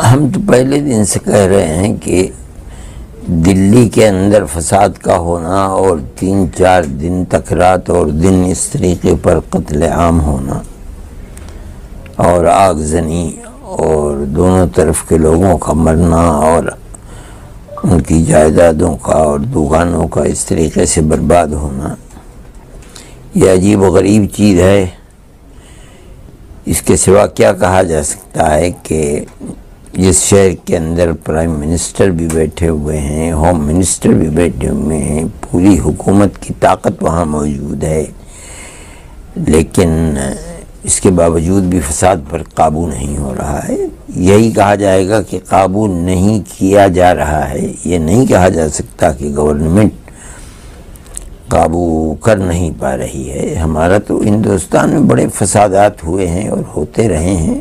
ہم تو پہلے دن سے کہہ رہے ہیں کہ دلی کے اندر فساد کا ہونا اور 3-4 دن تک رات اور دن اس طریقے پر قتل عام ہونا اور آگ زنی اور دونوں طرف کے لوگوں کا مرنا اور ان کی جائیدادوں کا اور دکانوں کا اس طریقے سے برباد ہونا، یہ عجیب و غریب چیز ہے۔ اس کے سوا کیا کہا جا سکتا ہے کہ جس شہر کے اندر پرائم منسٹر بھی بیٹھے ہوئے ہیں، ہوم منسٹر بھی بیٹھے ہوئے ہیں، پوری حکومت کی طاقت وہاں موجود ہے، لیکن اس کے باوجود بھی فساد پر قابو نہیں ہو رہا ہے۔ یہی کہا جائے گا کہ قابو نہیں کیا جا رہا ہے، یہ نہیں کہا جا سکتا کہ گورنمنٹ قابو کر نہیں پا رہی ہے۔ ہمارا تو ہندوستان میں بڑے فسادات ہوئے ہیں اور ہوتے رہے ہیں،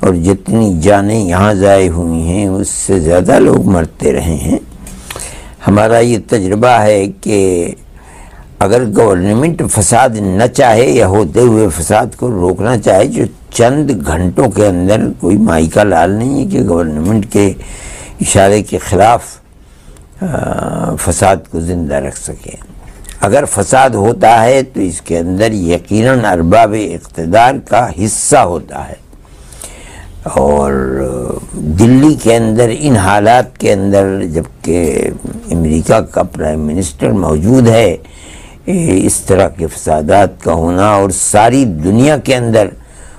اور جتنی جانیں یہاں ضائع ہوئی ہیں اس سے زیادہ لوگ مرتے رہے ہیں۔ ہمارا یہ تجربہ ہے کہ اگر گورنمنٹ فساد نہ چاہے یا ہوتے ہوئے فساد کو روکنا چاہے، جو چند گھنٹوں کے اندر کوئی مائی کا لال نہیں ہے کہ گورنمنٹ کے اشارے کے خلاف فساد کو زندہ رکھ سکے۔ اگر فساد ہوتا ہے تو اس کے اندر یقیناً ارباب اقتدار کا حصہ ہوتا ہے، اور دلی کے اندر ان حالات کے اندر جبکہ امریکہ کا پرائم منسٹر موجود ہے، اس طرح کے فسادات کا ہونا اور ساری دنیا کے اندر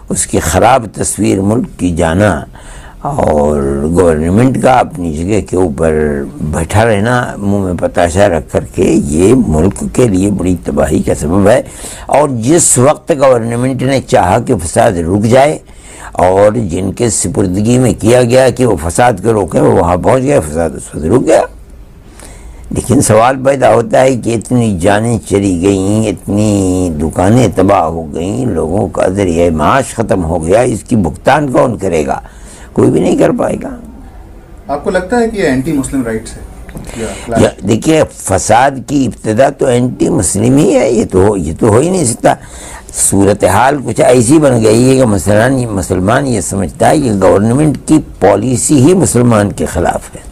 اس کی خراب تصویر ملک کی جانا اور گورنمنٹ کا اپنی جگہ کے اوپر بیٹھا رہنا منہ میں پتاشا رکھ کر کے، یہ ملک کے لیے بڑی تباہی کا سبب ہے۔ اور جس وقت گورنمنٹ نے چاہا کہ فساد رک جائے اور جن کے سپردگی میں کیا گیا کہ وہ فساد کو روکیں، وہ وہاں پہنچ گئے، فساد اس وقت رک گیا۔ لیکن سوال پیدا ہوتا ہے کہ اتنی جانیں چلی گئیں، اتنی دکانیں تباہ ہو گئیں، لوگوں کا ذریعہ معاش ختم ہو گیا، اس کی بھگتان کون کرے گا؟ کوئی بھی نہیں کر پائے گا۔ آپ کو لگتا ہے کہ یہ اینٹی مسلم رائٹس ہے؟ دیکھیے، فساد کی ابتدا تو اینٹی مسلم ہی ہے، یہ تو ہو ہی نہیں سکتا۔ صورتحال کچھ ایسی بن گئی ہے کہ مسلمان یہ سمجھتا ہے کہ گورنمنٹ کی پالیسی ہی مسلمان کے خلاف ہے۔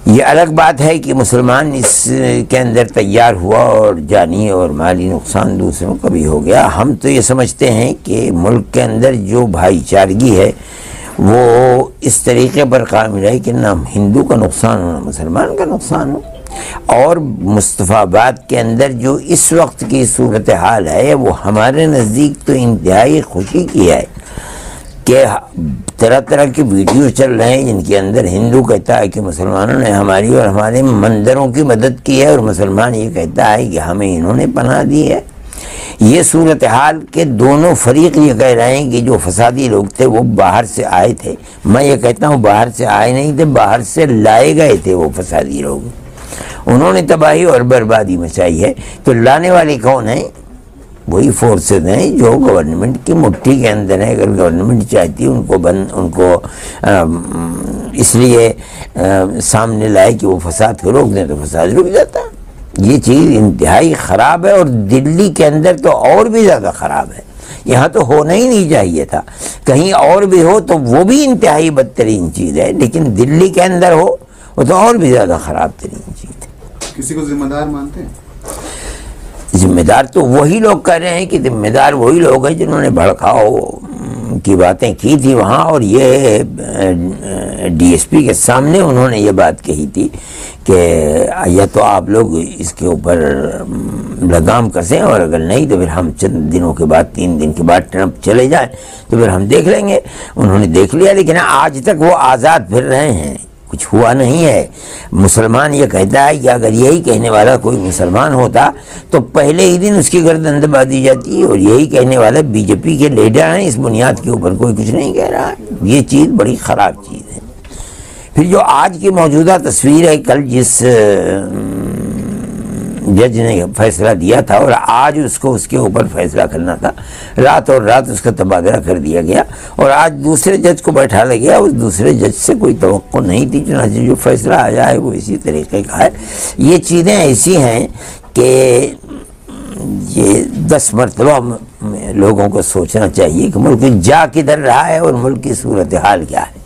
یہ الگ بات ہے کہ مسلمان اس کے اندر تیار ہوا اور جانی اور مالی نقصان دوسروں کا بھی ہو گیا۔ ہم تو یہ سمجھتے ہیں کہ ملک کے اندر جو بھائی چارگی ہے وہ اس طریقے پر قائم رہے کہ نہ ہندو کا نقصان ہو نہ مسلمان کا نقصان ہو۔ اور مصطفی آباد کے اندر جو اس وقت کی صورتحال ہے وہ ہمارے نزدیک تو انتہائی خوشی کی ہے کہ طرح طرح کی ویڈیو چل رہے ہیں جن کے اندر ہندو کہتا ہے کہ مسلمانوں نے ہماری اور ہمارے مندروں کی مدد کی ہے، اور مسلمان یہ کہتا ہے کہ ہمیں انہوں نے پناہ دی ہے۔ یہ صورتحال کے دونوں فریق یہ کہہ رہے ہیں کہ جو فسادی لوگ تھے وہ باہر سے آئے تھے۔ میں یہ کہتا ہوں باہر سے آئے نہیں تھے، باہر سے لائے گئے تھے وہ فسادی لوگ، انہوں نے تباہی اور بربادی مچائی ہے۔ تو لانے والے کون ہیں؟ وہی فورسز ہیں جو گورنمنٹ کی مٹھی کے اندر ہیں۔ اگر گورنمنٹ چاہتی ہے ان کو اس لیے سامنے لائے کہ وہ فساد کو روک دیں تو فساد رک جاتا۔ یہ چیز انتہائی خراب ہے، اور دلی کے اندر تو اور بھی زیادہ خراب ہے۔ یہاں تو ہونا ہی نہیں چاہیے تھا، کہیں اور بھی ہو تو وہ بھی انتہائی بدترین چیز ہے، لیکن دلی کے اندر ہو وہ تو اور بھی زیادہ خراب ترین چیز ہے۔ کسی کو ذمہ دار مانتے ہیں؟ ذمہ دار تو وہی لوگ کہہ رہے ہیں کہ ذمہ دار وہی لوگ ہیں جنہوں نے بھڑکاؤ کی باتیں کی تھی وہاں، اور یہ ڈی ایس پی کے سامنے انہوں نے یہ بات کہی تھی کہ یا تو آپ لوگ اس کے اوپر لگام کسیں، اور اگر نہیں تو پھر ہم چند دنوں کے بعد 3 دن کے بعد ٹرمپ چلے جائیں تو پھر ہم دیکھ لیں گے۔ انہوں نے دیکھ لیا، لیکن آج تک وہ آزاد پھر رہے ہیں، کچھ ہوا نہیں ہے۔ مسلمان یہ کہتا ہے کہ اگر یہی کہنے والا کوئی مسلمان ہوتا تو پہلے ہی دن اس کی گردن دبا دی جاتی، اور یہی کہنے والا بی جے پی کے لیڈر ہیں۔ اس بنیاد کے اوپر کوئی کچھ نہیں کہہ رہا ہے۔ یہ چیز بڑی خراب چیز ہے۔ پھر جو آج کی موجودہ تصویر ہے، کل جس جج نے فیصلہ دیا تھا اور آج اس کو اس کے اوپر فیصلہ کرنا تھا، رات اور رات اس کا تبادلہ کر دیا گیا، اور آج دوسرے جج کو بیٹھا لیا گیا۔ اس دوسرے جج سے کوئی توقع نہیں تھی، چنانچہ جو فیصلہ آیا ہے وہ اسی طریقے کا ہے۔ یہ چیزیں ایسی ہیں کہ یہ 10 مرتبہ لوگوں کو سوچنا چاہیے کہ ملک جا کدھر رہا ہے اور ملک کی صورتحال کیا ہے۔